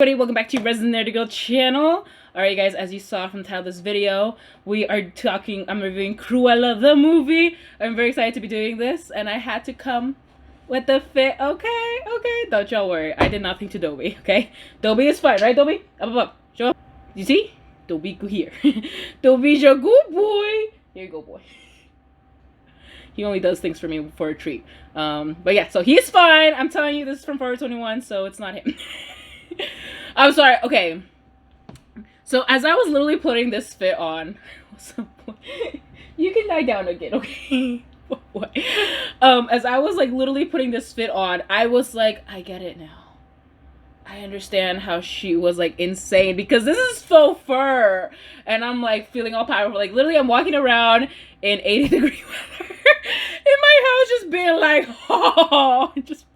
Everybody, welcome back to Resident Nerdy Girl channel. Alright guys, as you saw from the title of this video, I'm reviewing Cruella the movie. I'm very excited to be doing this, and I had to come with the fit. Okay, don't y'all worry. I did nothing to Dobby, okay? Dobby is fine, right Dobby? Up. Show up. You see? Dobby here. Dobby's your good boy. Here you go, boy. He only does things for me for a treat. But yeah, so he's fine. I'm telling you, this is from Forever 21, so it's not him. I'm sorry. Okay. So as I was literally putting this fit on, you can lie down again, okay? As I was like literally putting this fit on, I was like, I get it now. I understand how she was like insane because this is faux fur, and I'm like feeling all powerful. Like literally, I'm walking around in 80-degree weather in my house, just being like, oh, just.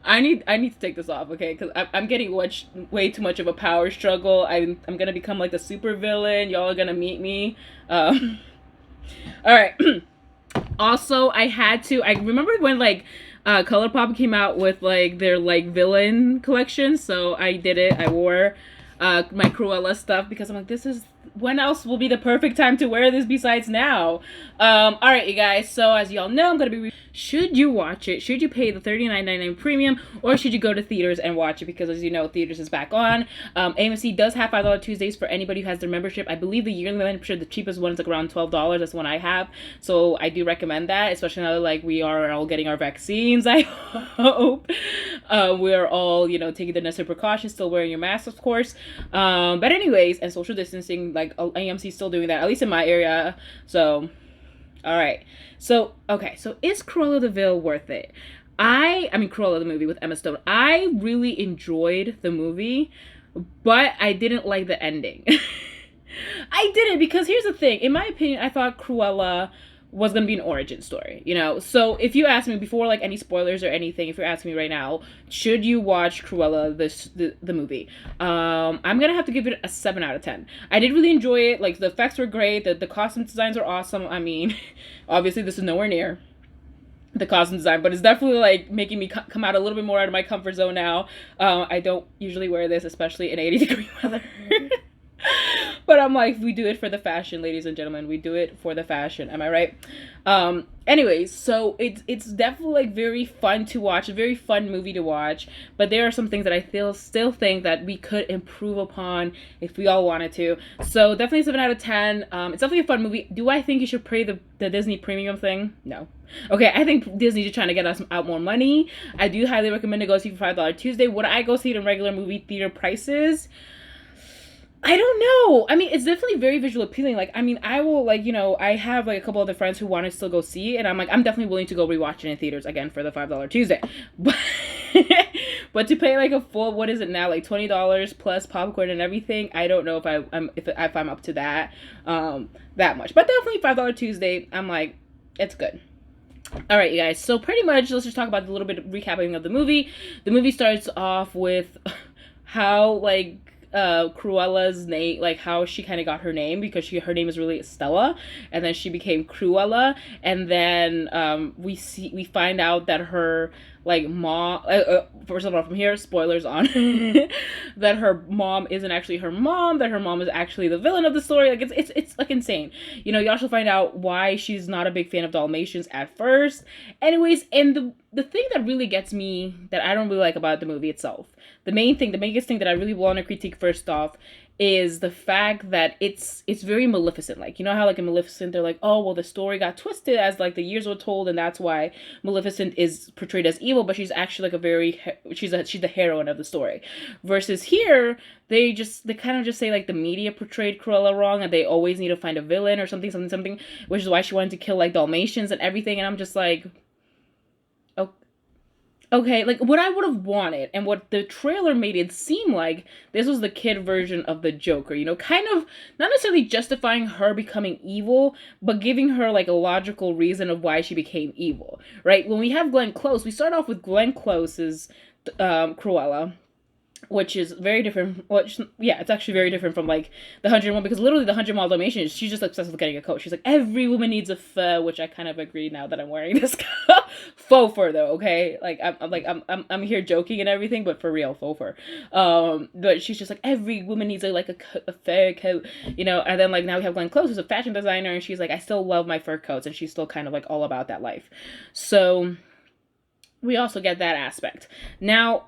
I need to take this off, okay? Because I'm getting way too much of a power struggle. I'm gonna become like the super villain. Y'all are gonna meet me. All right. Also, I remember when like ColourPop came out with like their like villain collection. So I did it. I wore my Cruella stuff because I'm like, when else will be the perfect time to wear this besides now? All right, you guys. So as y'all know, I'm gonna be. Should you watch it? Should you pay the $39.99 premium, or should you go to theaters and watch it? Because as you know, theaters is back on. AMC does have $5 Tuesdays for anybody who has their membership. I believe the yearly membership, the cheapest one, is like around $12. That's the one I have. So I do recommend that, especially now that like we are all getting our vaccines. I hope we are all taking the necessary precautions, still wearing your masks, of course. But anyways, and social distancing. Like AMC is still doing that, at least in my area. So. All right. So, okay. So is Cruella de Vil worth it? I mean, Cruella the movie with Emma Stone. I really enjoyed the movie, but I didn't like the ending. I didn't, because here's the thing. In my opinion, I thought Cruella was going to be an origin story, So if you ask me before, like, any spoilers or anything, if you're asking me right now, should you watch Cruella, the movie? I'm going to have to give it a 7 out of 10. I did really enjoy it. Like, the effects were great. The costume designs are awesome. I mean, obviously this is nowhere near the costume design, but it's definitely like making me come out a little bit more out of my comfort zone now. I don't usually wear this, especially in 80-degree weather. But I'm like, we do it for the fashion, ladies and gentlemen. We do it for the fashion. Am I right? Anyways, so it's definitely like very fun to watch, a very fun movie to watch. But there are some things that I still think that we could improve upon if we all wanted to. So definitely 7 out of 10. It's definitely a fun movie. Do I think you should pay the Disney Premium thing? No. Okay, I think Disney's just trying to get us out more money. I do highly recommend to go see for $5 Tuesday. Would I go see it in regular movie theater prices? I don't know. I mean, it's definitely very visual appealing. Like, I mean, I will, like, I have, like, a couple other friends who want to still go see it, and I'm like, I'm definitely willing to go rewatch it in theaters again for the $5 Tuesday. But to pay, like, a full, what is it now, like, $20 plus popcorn and everything, I don't know if I'm up to that much. But definitely $5 Tuesday, I'm like, it's good. All right, you guys. So pretty much, let's just talk about a little bit of recapping of the movie. The movie starts off with how, like, Cruella's name, like how she kind of got her name, because her name is really Stella, and then she became Cruella, and then we find out that her like mom, first of all, from here, spoilers on, that her mom isn't actually her mom, that her mom is actually the villain of the story. Like it's like insane. You also find out why she's not a big fan of Dalmatians at first. Anyways, and the thing that really gets me, that I don't really like about the movie itself, the biggest thing that I really want to critique first off, is the fact that it's very Maleficent. Like, how like in Maleficent, they're like, oh, well, the story got twisted as like the years were told, and that's why Maleficent is portrayed as evil, but she's actually like she's the heroine of the story. Versus here, they kind of just say like the media portrayed Cruella wrong, and they always need to find a villain or something, which is why she wanted to kill like Dalmatians and everything. And I'm just like, okay, like what I would have wanted, and what the trailer made it seem like, this was the kid version of the Joker, kind of not necessarily justifying her becoming evil, but giving her like a logical reason of why she became evil, right? When we have Glenn Close, we start off with Glenn Close's Cruella, which is very different. Which, yeah, it's actually very different from like the 101, because literally the 100 mile Dalmatian, she's just obsessed with getting a coat. She's like, every woman needs a fur, which I kind of agree now that I'm wearing this faux fur though. Okay, like I'm here joking and everything, but for real, faux fur. But she's just like, every woman needs a fur coat, you know. And then like now we have Glenn Close, who's a fashion designer, and she's like, I still love my fur coats, and she's still kind of like all about that life. So we also get that aspect now,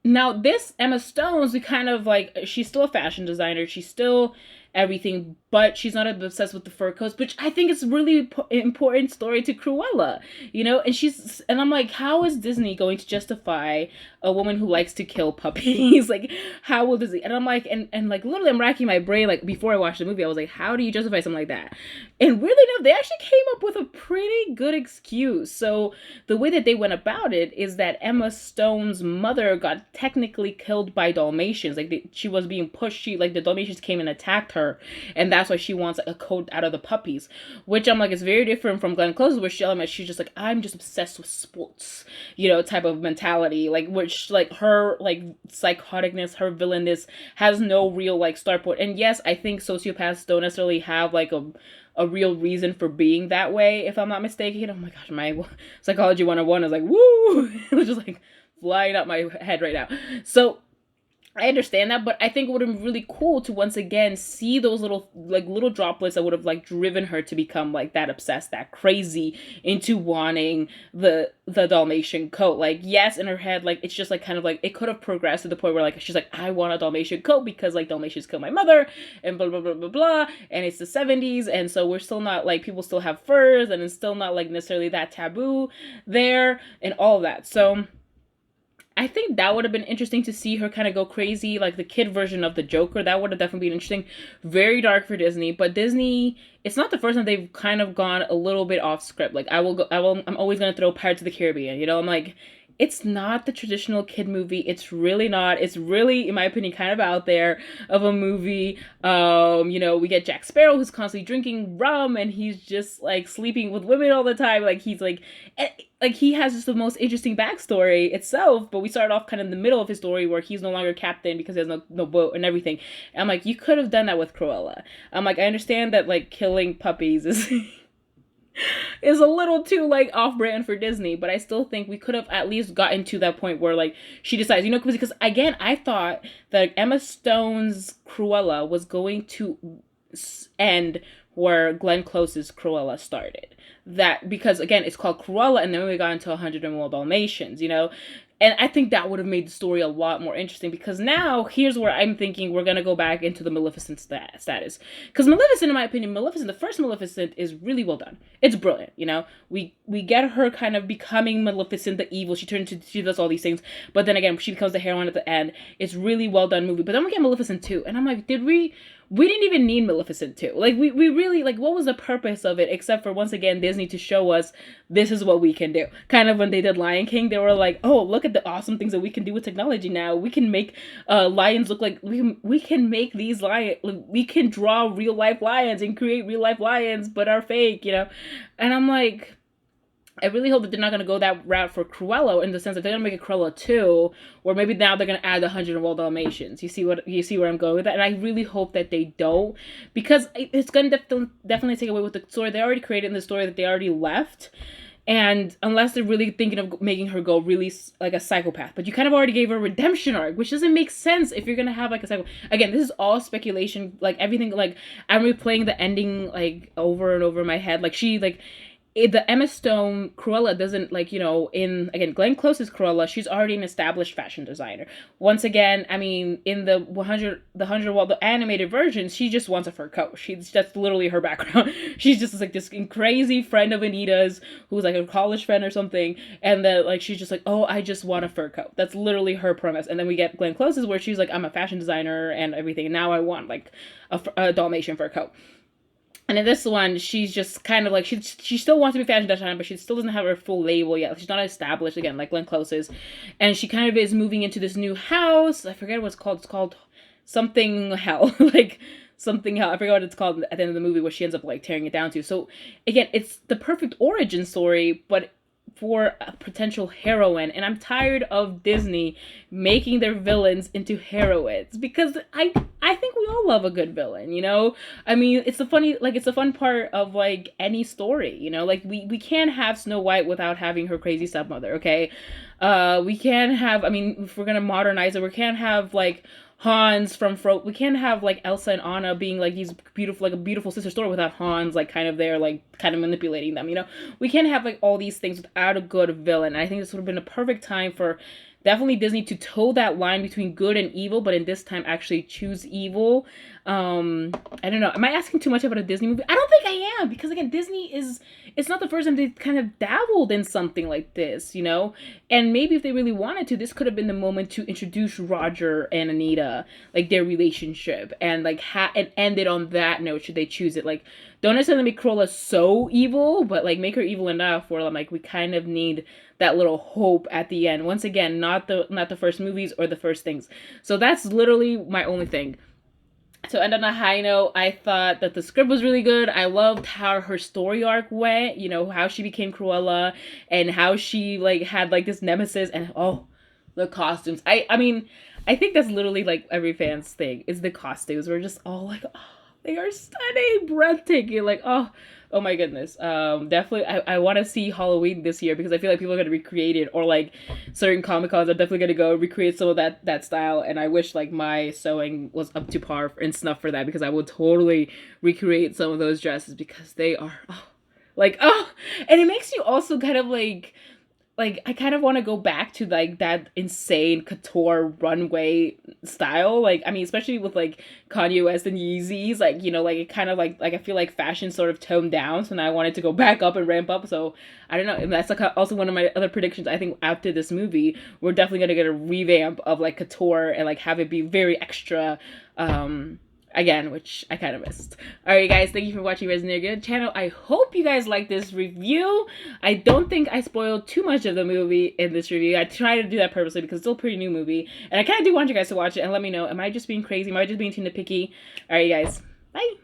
this Emma Stone's, we kind of like, she's still a fashion designer. She's still everything, but she's not obsessed with the fur coats, which I think is really important story to Cruella, you know? And I'm like, how is Disney going to justify a woman who likes to kill puppies? Like, how will Disney? And I'm like, and like, literally, I'm racking my brain, like, before I watched the movie, I was like, how do you justify something like that? And weirdly enough, they actually came up with a pretty good excuse. So the way that they went about it is that Emma Stone's mother got technically killed by Dalmatians. Like, she was being pushed. Like, the Dalmatians came and attacked her, and that's why she wants a coat out of the puppies, which I'm like, it's very different from Glenn Close, where she's just like, I'm just obsessed with sports, you know, type of mentality, like, which, like, her, like, psychoticness, her villainness has no real, like, start point. And yes, I think sociopaths don't necessarily have, like, a real reason for being that way, if I'm not mistaken. Oh my gosh, my psychology 101 is like, woo! It's just like flying up my head right now. So I understand that, but I think it would have been really cool to once again see those little droplets that would have like driven her to become like that obsessed, that crazy into wanting the Dalmatian coat. Like, yes, in her head, like, it's just like kind of like it could have progressed to the point where like she's like, I want a Dalmatian coat because like Dalmatians killed my mother and blah blah blah blah blah, and it's the 70s, and so we're still not like, people still have furs, and it's still not like necessarily that taboo there and all of that. So I think that would have been interesting to see her kind of go crazy, like the kid version of the Joker. That would have definitely been interesting. Very dark for Disney, but Disney, it's not the first time they've kind of gone a little bit off script. Like, I'm always gonna throw Pirates of the Caribbean. You know, I'm like, it's not the traditional kid movie. It's really not. It's really, in my opinion, kind of out there of a movie. You know, we get Jack Sparrow, who's constantly drinking rum, and he's just like sleeping with women all the time. Like, he's like he has just the most interesting backstory itself. But we started off kind of in the middle of his story where he's no longer captain because he has no boat and everything. And I'm like, you could have done that with Cruella. I'm like, I understand that like killing puppies is is a little too like off-brand for Disney, but I still think we could have at least gotten to that point where like she decides, you know, because again, I thought that Emma Stone's Cruella was going to end where Glenn Close's Cruella started. That, because again, it's called Cruella, and then we got into 101 Dalmatians, you know. And I think that would have made the story a lot more interesting, because now here's where I'm thinking we're going to go back into the Maleficent status. Because Maleficent, in my opinion, the first Maleficent is really well done. It's brilliant, you know. We get her kind of becoming Maleficent, the evil. She does all these things. But then again, she becomes the heroine at the end. It's really well done movie. But then we get Maleficent 2. And I'm like, we didn't even need Maleficent 2. Like, we really, like, what was the purpose of it, except for, once again, Disney to show us this is what we can do. Kind of when they did Lion King, they were like, oh, look at the awesome things that we can do with technology now. We can make lions look like, we can make these lions, we can draw real life lions and create real life lions, but are fake, you know? And I'm like, I really hope that they're not going to go that route for Cruella, in the sense that they're going to make a Cruella 2, or maybe now they're going to add the 101 Dalmatians. You see where I'm going with that? And I really hope that they don't, because it's going to definitely take away with the story they already created, in the story that they already left. And unless they're really thinking of making her go really like a psychopath, but you kind of already gave her a redemption arc, which doesn't make sense if you're gonna have like a psycho. Again, this is all speculation. Like, everything, like, I'm replaying the ending like over and over in my head. Like, the Emma Stone Cruella doesn't, like, you know, in, again, Glenn Close's Cruella, she's already an established fashion designer. Once again, I mean, in the 100, the animated version, she just wants a fur coat. That's literally her background. She's just like this crazy friend of Anita's, who's like a college friend or something, and then like she's just like, oh, I just want a fur coat. That's literally her premise. And then we get Glenn Close's, where she's like, I'm a fashion designer and everything, and now I want like a Dalmatian fur coat. And in this one, she's just kind of like, she still wants to be fashion designer, but she still doesn't have her full label yet. She's not established, again, like Glenn Close is. And she kind of is moving into this new house. I forget what it's called. It's called something hell. Like, something hell. I forget what it's called at the end of the movie, where she ends up, like, tearing it down to. So, again, it's the perfect origin story, but for a potential heroine, and I'm tired of Disney making their villains into heroines, because I think we all love a good villain, you know? I mean, it's the funny, like, it's a fun part of like any story, you know? Like, we can't have Snow White without having her crazy stepmother, okay? We can't have, I mean, if we're gonna modernize it, we can't have like Hans from we can't have like Elsa and Anna being like these beautiful, like a beautiful sister story without Hans like kind of there, like kind of manipulating them, you know? We can't have like all these things without a good villain. And I think this would have been a perfect time for definitely Disney to toe that line between good and evil, but in this time actually choose evil. I don't know. Am I asking too much about a Disney movie? I don't think I am, because again, Disney is, it's not the first time they've kind of dabbled in something like this, you know? And maybe if they really wanted to, this could have been the moment to introduce Roger and Anita, like their relationship, and like and end it on that note should they choose it. Like, don't necessarily make Cruella so evil, but like make her evil enough where like we kind of need that little hope at the end. Once again, not the first movies or the first things. So that's literally my only thing. So end on a high note, I thought that the script was really good. I loved how her story arc went, you know, how she became Cruella and how she like had like this nemesis, and oh, the costumes. I mean, I think that's literally like every fan's thing, is the costumes. We're just all like, oh, they are stunning, breathtaking. Like, oh my goodness. Definitely, I want to see Halloween this year, because I feel like people are gonna recreate it, or like certain Comic Cons are definitely gonna go recreate some of that style. And I wish like my sewing was up to par and snuff for that, because I would totally recreate some of those dresses, because they are and it makes you also kind of like I kind of want to go back to like that insane couture runway style. Like, I mean, especially with like Kanye West and Yeezys, like, you know, like it kind of like I feel like fashion sort of toned down, so now I wanted to go back up and ramp up. So I don't know, and that's like also one of my other predictions. I think after this movie, we're definitely gonna get a revamp of like couture and like have it be very extra, again, which I kind of missed. Alright guys, thank you for watching Resident Evil channel. I hope you guys like this review. I don't think I spoiled too much of the movie in this review. I try to do that purposely because it's still a pretty new movie. And I kind of do want you guys to watch it and let me know, am I just being crazy? Am I just being too nitpicky? Alright guys, bye!